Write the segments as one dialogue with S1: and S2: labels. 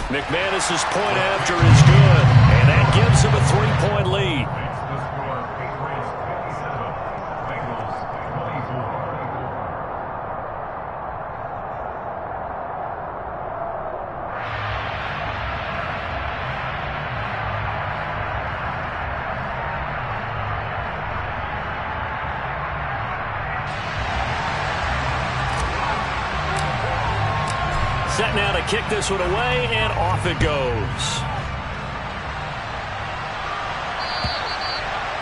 S1: McManus's point after is good, and that gives him a 3-point lead. Set now to kick this one away, and off it goes.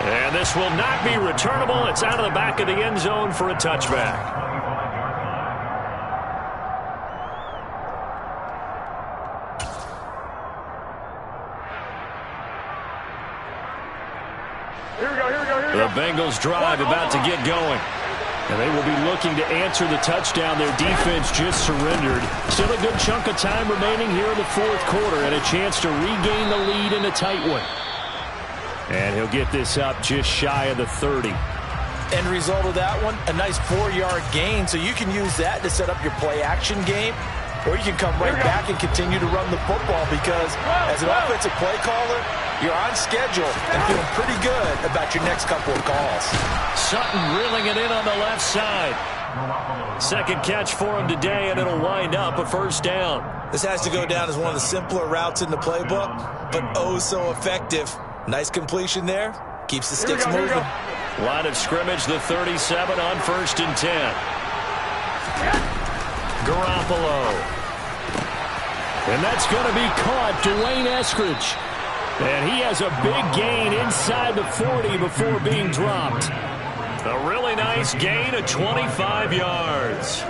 S1: And this will not be returnable. It's out of the back of the end zone for a touchback. The Bengals drive about to get going. And they will be looking to answer the touchdown their defense just surrendered. Still a good chunk of time remaining here in the fourth quarter and a chance to regain the lead in a tight one. And he'll get this up just shy of the 30.
S2: End result of that one, a nice 4-yard gain. So you can use that to set up your play-action game, or you can come right back and continue to run the football because as an offensive play caller, you're on schedule and feeling pretty good about your next couple of calls.
S1: Sutton reeling it in on the left side. Second catch for him today, and it'll wind up a first down.
S2: This has to go down as one of the simpler routes in the playbook, but oh so effective. Nice completion there. Keeps the sticks moving.
S1: Line of scrimmage, the 37 on 1st and 10. Garoppolo. And that's going to be caught. Dwayne Eskridge. And he has a big gain inside the 40 before being dropped. A really nice gain of 25 yards.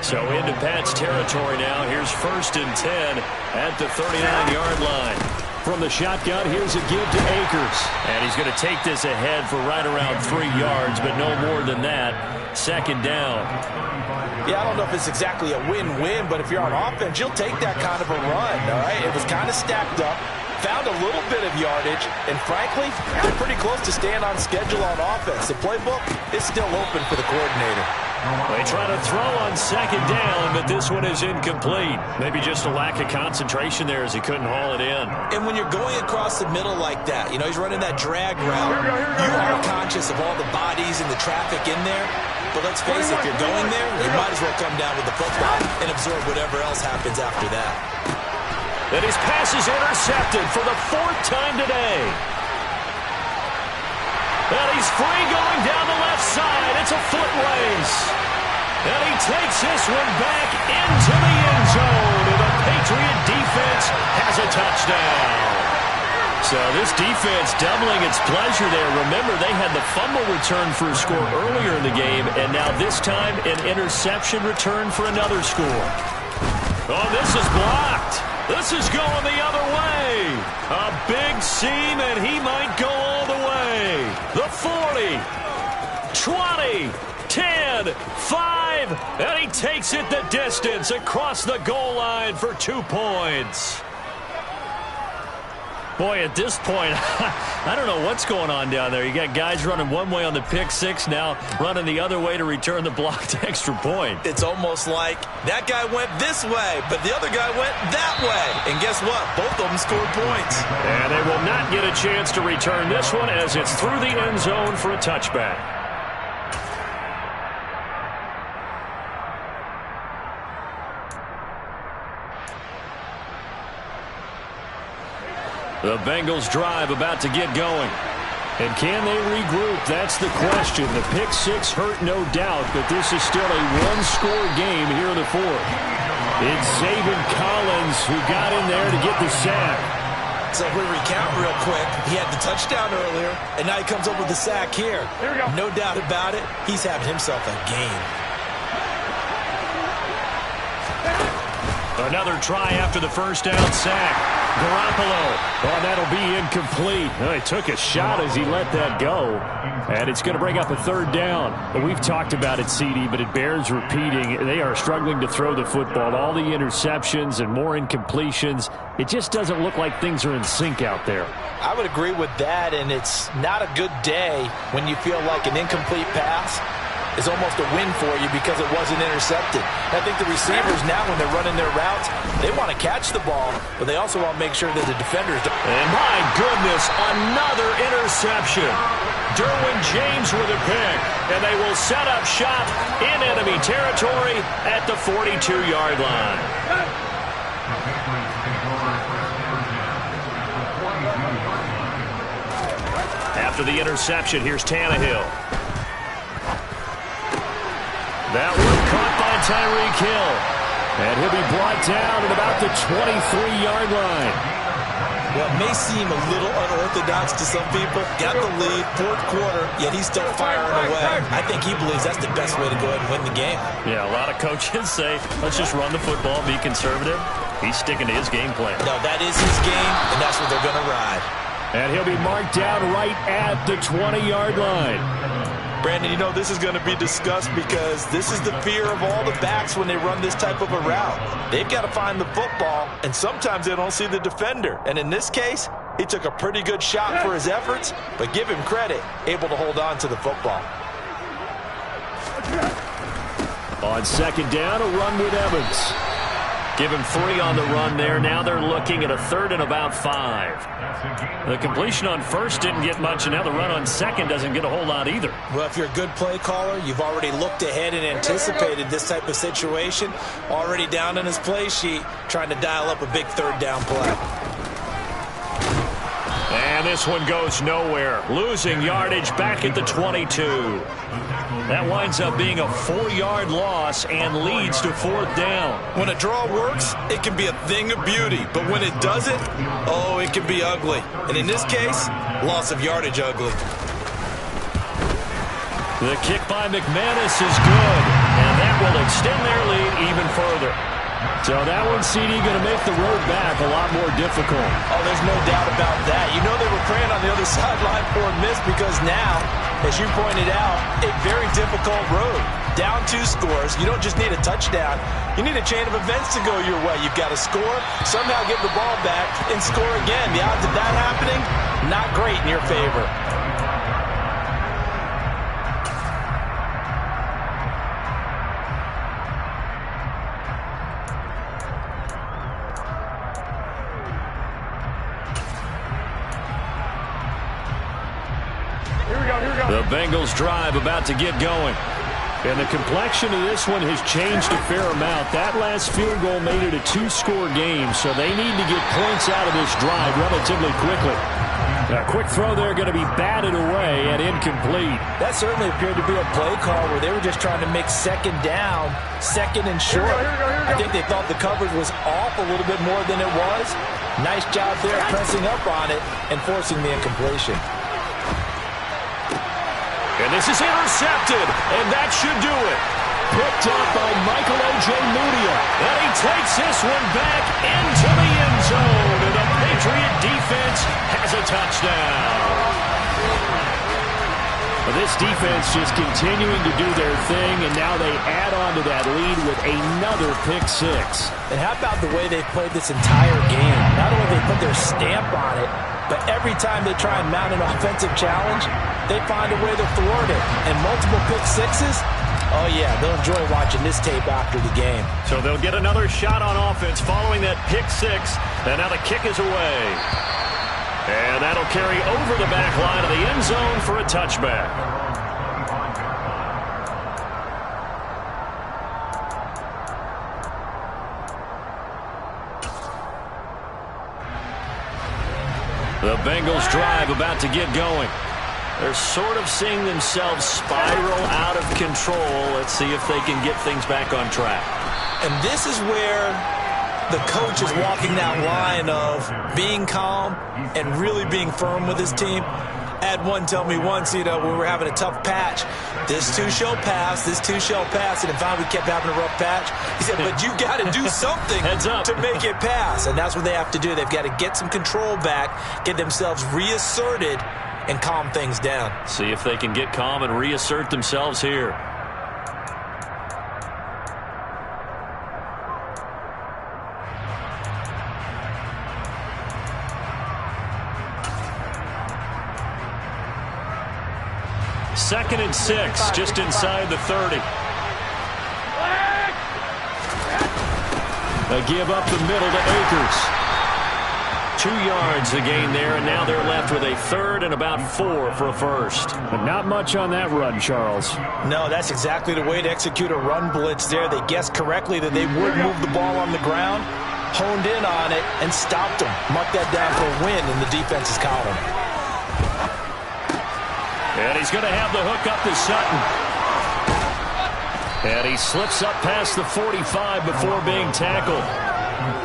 S1: So into Pat's territory now. Here's 1st and 10 at the 39-yard line. From the shotgun, here's a give to Akers. And he's going to take this ahead for right around 3 yards, but no more than that. Second down.
S2: Yeah, I don't know if it's exactly a win-win, but if you're on offense, you'll take that kind of a run, all right? It was kind of stacked up. Found a little bit of yardage, and frankly, they're pretty close to staying on schedule on offense. The playbook is still open for the coordinator.
S1: They try to throw on second down, but this one is incomplete. Maybe just a lack of concentration there as he couldn't haul it in.
S2: And when you're going across the middle like that, you know, he's running that drag route, you are conscious of all the bodies and the traffic in there. But let's face it, if you're going there, you might as well come down with the football and absorb whatever else happens after that.
S1: And his pass is intercepted for the 4th time today. And he's free going down the left side. It's a foot race. And he takes this one back into the end zone. And the Patriot defense has a touchdown. So this defense doubling its pleasure there. Remember, they had the fumble return for a score earlier in the game. And now this time an interception return for another score. Oh, this is blocked. This is going the other way. A big seam, and he might go all the way. The 40, 20, 10, 5, and he takes it the distance across the goal line for 2 points. Boy, at this point, I don't know what's going on down there. You got guys running one way on the pick six, now running the other way to return the blocked extra point.
S2: It's almost like that guy went this way, but the other guy went that way. And guess what? Both of them scored points.
S1: And they will not get a chance to return this one as it's through the end zone for a touchback. The Bengals drive about to get going. And can they regroup? That's the question. The pick six hurt, no doubt, but this is still a one-score game here in the 4th. It's Zaven Collins who got in there to get the sack.
S2: So if we recount real quick, he had the touchdown earlier, and now he comes up with the sack here. Here we go. No doubt about it, he's having himself a game.
S1: Another try after the first down sack. Garoppolo. Oh, that'll be incomplete. Oh, he took a shot as he let that go. And it's going to bring up a 3rd down. And we've talked about it, CD, but it bears repeating. They are struggling to throw the football. All the interceptions and more incompletions. It just doesn't look like things are in sync out there.
S2: I would agree with that, and it's not a good day when you feel like an incomplete pass is almost a win for you because it wasn't intercepted. I think the receivers now, when they're running their routes, they want to catch the ball, but they also want to make sure that the defenders don't.
S1: And my goodness, another interception. Derwin James with a pick, and they will set up shop in enemy territory at the 42-yard line. After the interception, here's Tannehill. That one caught by Tyreek Hill. And he'll be brought down at about the 23-yard line.
S2: Well, it may seem a little unorthodox to some people. Got the lead, fourth quarter, yet he's still firing away. I think he believes that's the best way to go ahead and win the game.
S1: Yeah, a lot of coaches say, let's just run the football, be conservative. He's sticking to his game plan.
S2: No, that is his game, and that's what they're going to ride.
S1: And he'll be marked down right at the 20-yard line.
S2: Brandon, you know this is going to be discussed because this is the fear of all the backs when they run this type of a route. They've got to find the football, and sometimes they don't see the defender. And in this case, he took a pretty good shot for his efforts, but give him credit, able to hold on to the football.
S1: On second down, a run with Evans. Give him 3 on the run there. Now they're looking at a 3rd and about 5. The completion on first didn't get much, and now the run on second doesn't get a whole lot either.
S2: Well, if you're a good play caller, you've already looked ahead and anticipated this type of situation. Already down in his play sheet, trying to dial up a big 3rd down play.
S1: And this one goes nowhere. Losing yardage back at the 22. That winds up being a 4-yard loss and leads to 4th down.
S2: When a draw works, it can be a thing of beauty. But when it doesn't, oh, it can be ugly. And in this case, loss of yardage ugly.
S1: The kick by McManus is good. And that will extend their lead even further. So that one, CD, going to make the road back a lot more difficult.
S2: Oh, there's no doubt about that. You know they were praying on the other sideline for a miss because now, as you pointed out, a very difficult road. Down 2 scores. You don't just need a touchdown. You need a chain of events to go your way. You've got to score, somehow get the ball back, and score again. The odds of that happening, not great in your favor.
S1: The Bengals drive about to get going. And the complexion of this one has changed a fair amount. That last field goal made it a 2-score game, so they need to get points out of this drive relatively quickly. A quick throw there going to be batted away and incomplete.
S2: That certainly appeared to be a play call where they were just trying to make second down, second and short. I think they thought the coverage was off a little bit more than it was. Nice job there pressing up on it and forcing the incompletion.
S1: And this is intercepted, and that should do it. Picked up by Michael O.J. Mudia. And he takes this one back into the end zone. And the Patriot defense has a touchdown. Well, this defense just continuing to do their thing, and now they add on to that lead with another pick 6.
S2: And how about the way they've played this entire game? Not only they put their stamp on it, but every time they try and mount an offensive challenge, they find a way to thwart it. And multiple pick 6s, oh yeah, they'll enjoy watching this tape after the game.
S1: So they'll get another shot on offense following that pick 6, and now the kick is away. And that'll carry over the back line of the end zone for a touchback. The Bengals drive about to get going. They're sort of seeing themselves spiral out of control. Let's see if they can get things back on track.
S2: And this is where the coach is walking that line of being calm and really being firm with his team. Had one tell me once, when we were having a tough patch, this too shall pass, this too shall pass, and in fact we kept having a rough patch. He said, but you got to do something to make it pass, and that's what they have to do. They've got to get some control back, get themselves reasserted, and calm things down.
S1: See if they can get calm and reassert themselves here. 2nd and 6, just inside the 30. A give up the middle to Akers. 2 yards the gain there, and now they're left with a 3rd and about 4 for a first.
S3: But not much on that run, Charles.
S2: No, that's exactly the way to execute a run blitz there. They guessed correctly that they would move the ball on the ground, honed in on it, and stopped them. Mark that down for a win in the defense's column.
S1: And he's going to have the hook up to Sutton. And he slips up past the 45 before being tackled.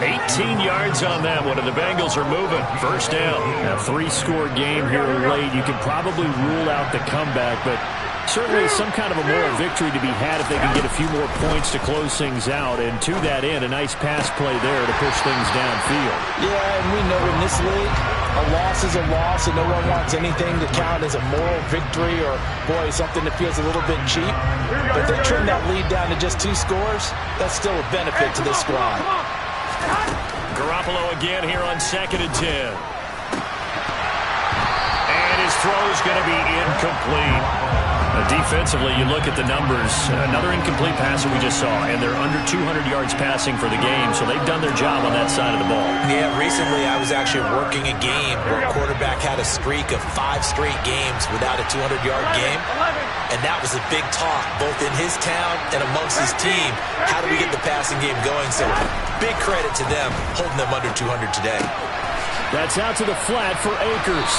S1: 18 yards on that one, and the Bengals are moving. First down.
S3: A 3-score game here late. You can probably rule out the comeback, but certainly some kind of a moral victory to be had if they can get a few more points to close things out. And to that end, a nice pass play there to push things downfield.
S2: Yeah, and we know in this league, a loss is a loss, and no one wants anything to count as a moral victory or, boy, something that feels a little bit cheap. But they trim that lead down to just 2 scores. That's still a benefit to this squad.
S1: Garoppolo again here on 2nd and 10. And his throw's going to be incomplete. Defensively, you look at the numbers. Another incomplete pass that we just saw, and they're under 200 yards passing for the game, so they've done their job on that side of the ball.
S2: Yeah, recently I was actually working a game where a quarterback had a streak of 5 straight games without a 200-yard game, and that was a big talk, both in his town and amongst his team. How do we get the passing game going? So big credit to them holding them under 200 today.
S3: That's out to the flat for Akers.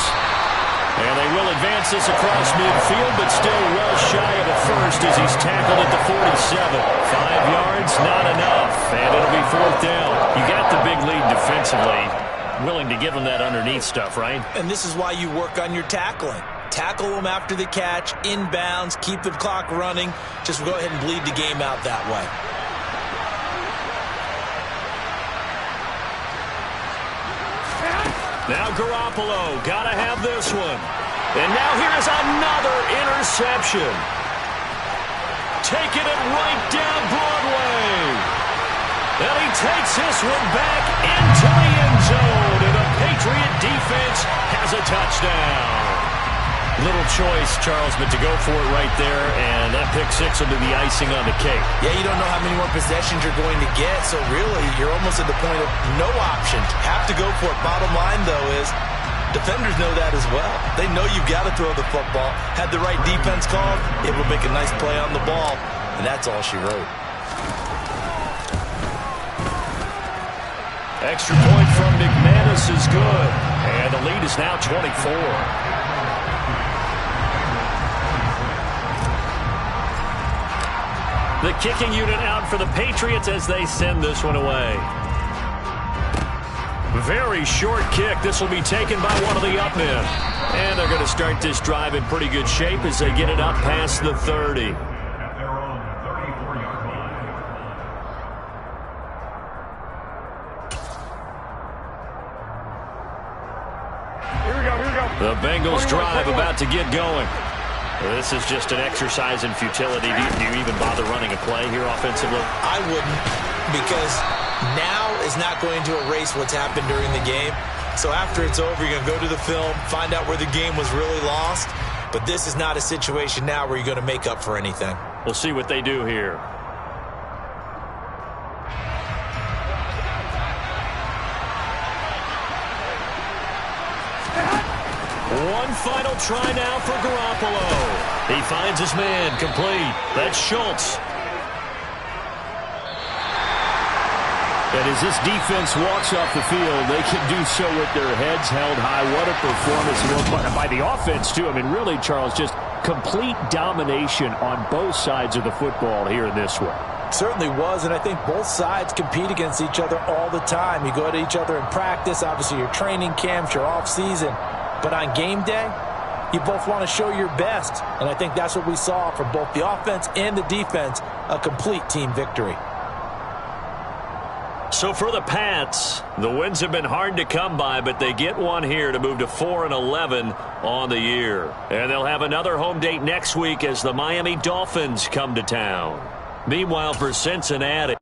S1: And they will advance this across midfield, but still well shy of a first as he's tackled at the 47. 5 yards, not enough, and it'll be 4th down. You got the big lead defensively. Willing to give them that underneath stuff, right?
S2: And this is why you work on your tackling. Tackle them after the catch, inbounds, keep the clock running. Just go ahead and bleed the game out that way.
S1: Now Garoppolo, gotta have this one. And now here's another interception. Taking it right down Broadway. And he takes this one back into the end zone. And the Patriot defense has a touchdown. Little choice, Charles, but to go for it right there, and that pick-6 will be the icing on the cake.
S2: Yeah, you don't know how many more possessions you're going to get, so really you're almost at the point of no option. Have to go for it. Bottom line, though, is defenders know that as well. They know you've got to throw the football. Had the right defense called, it will make a nice play on the ball, and that's all she wrote.
S1: Extra point from McManus is good, and the lead is now 24. The kicking unit out for the Patriots as they send this one away. Very short kick. This will be taken by one of the up men. And they're going to start this drive in pretty good shape as they get it up past the 30.
S4: At their own 34-yard line. Here we go.
S1: The Bengals drive about to get going. This is just an exercise in futility. Do you even bother running a play here offensively?
S2: I wouldn't, because now is not going to erase what's happened during the game. So after it's over, you're going to go to the film, find out where the game was really lost. But this is not a situation now where you're going to make up for anything.
S1: We'll see what they do here. One final try now for Garoppolo. He finds his man complete. That's Schultz.
S3: And as this defense walks off the field, they can do so with their heads held high. What a performance by the offense, too. I mean, really, Charles, just complete domination on both sides of the football here in this one.
S2: Certainly was, and I think both sides compete against each other all the time. You go to each other in practice, obviously your training camps, your off-season. But on game day, you both want to show your best. And I think that's what we saw from both the offense and the defense, a complete team victory.
S1: So for the Pats, the wins have been hard to come by, but they get one here to move to 4-11 on the year. And they'll have another home date next week as the Miami Dolphins come to town. Meanwhile, for Cincinnati.